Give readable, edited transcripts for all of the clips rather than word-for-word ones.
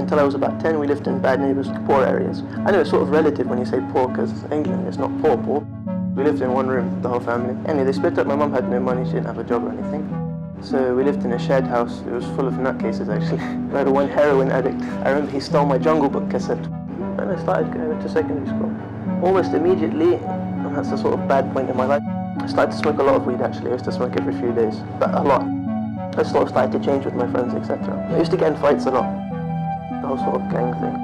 Until I was about 10, we lived in bad neighbours, poor areas. I know it's sort of relative when you say poor, because England is not poor. We lived in one room, the whole family. Anyway, they split up. My mum had no money, she didn't have a job or anything. So we lived in a shared house. It was full of nutcases actually. I had one heroin addict. I remember he stole my Jungle Book cassette. And I started going to secondary school. Almost immediately, and that's a sort of bad point in my life, I started to smoke a lot of weed actually. I used to smoke every few days, but a lot. I sort of started to change with my friends, etc. I used to get in fights a lot. The whole sort of gang thing.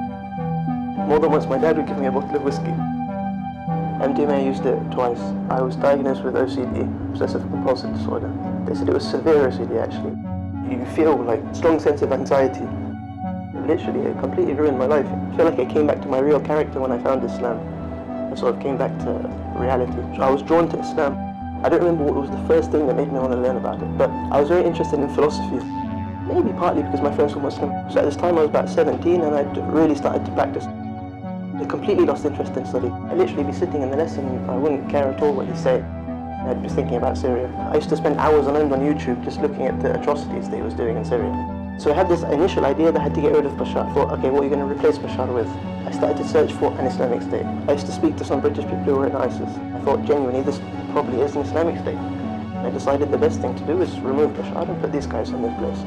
More than once my dad would give me a bottle of whiskey. MDMA, I used it twice. I was diagnosed with OCD, obsessive compulsive disorder. They said it was severe OCD actually. You feel like a strong sense of anxiety. Literally, it completely ruined my life. I feel like I came back to my real character when I found Islam. I sort of came back to reality. So I was drawn to Islam. I don't remember what was the first thing that made me want to learn about it, but I was very interested in philosophy. Maybe partly because my friends were Muslim. So at this time I was about 17 and I'd really started to practice. I completely lost interest in study. I'd literally be sitting in the lesson, I wouldn't care at all what they say. I'd be thinking about Syria. I used to spend hours on end on YouTube just looking at the atrocities that he was doing in Syria. So I had this initial idea that I had to get rid of Bashar. I thought, okay, what are you going to replace Bashar with? I started to search for an Islamic state. I used to speak to some British people who were in ISIS. I thought genuinely this probably is an Islamic state. I decided the best thing to do is remove Bashar and put these guys in this place.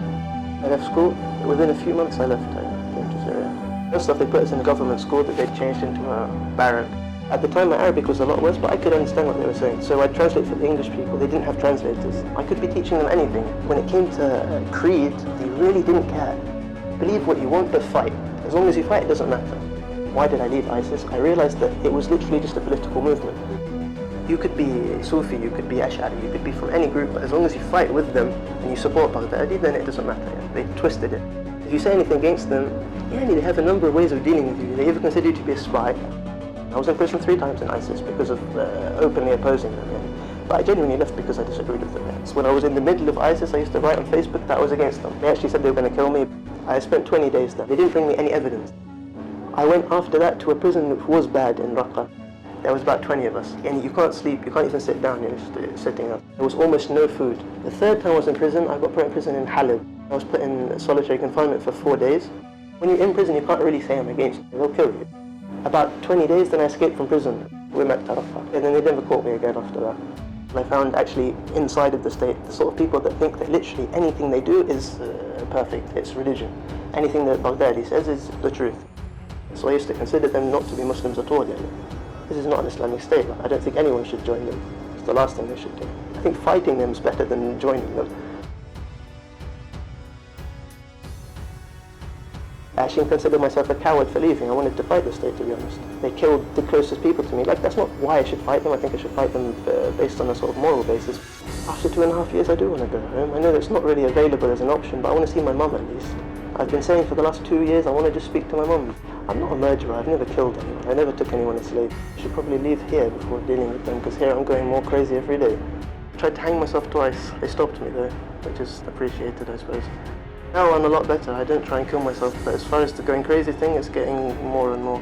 I left school. Within a few months I left. I came to Syria. First off, they put us in a government school that they'd changed into a barrack. At the time my Arabic was a lot worse, but I could understand what they were saying. So I'd translate for the English people. They didn't have translators. I could be teaching them anything. When it came to creed, they really didn't care. Believe what you want, but fight. As long as you fight, it doesn't matter. Why did I leave ISIS? I realized that it was literally just a political movement. You could be Sufi, you could be Ash'ari, you could be from any group, but as long as you fight with them and you support Baghdadi, then it doesn't matter. They twisted it. If you say anything against them, they have a number of ways of dealing with you. They even consider you to be a spy. I was in prison 3 times in ISIS because of openly opposing them. But I genuinely left because I disagreed with them. So when I was in the middle of ISIS, I used to write on Facebook that I was against them. They actually said they were going to kill me. I spent 20 days there. They didn't bring me any evidence. I went after that to a prison that was bad in Raqqa. There was about 20 of us. And you can't sleep, you can't even sit down, you're just sitting up. There was almost no food. The third time I was in prison, I got put in prison in Halab. I was put in solitary confinement for 4 days. When you're in prison, you can't really say I'm against you. They'll kill you. About 20 days, then I escaped from prison. We met Tarafah. And then they never caught me again after that. I found actually inside of the state, the sort of people that think that literally anything they do is perfect. It's religion. Anything that Baghdadi says is the truth. So I used to consider them not to be Muslims at all. This is not an Islamic state. I don't think anyone should join them. It's the last thing they should do. I think fighting them is better than joining them. I actually consider myself a coward for leaving. I wanted to fight the state, to be honest. They killed the closest people to me. That's not why I should fight them. I think I should fight them based on a sort of moral basis. After 2.5 years, I do want to go home. I know it's not really available as an option, but I want to see my mum at least. I've been saying for the last 2 years, I want to just speak to my mum. I'm not a murderer. I've never killed anyone. I never took anyone as slave. I should probably leave here before dealing with them, because here I'm going more crazy every day. I tried to hang myself twice. They stopped me though, which is appreciated, I suppose. Now I'm a lot better. I don't try and kill myself, but as far as the going crazy thing, it's getting more and more.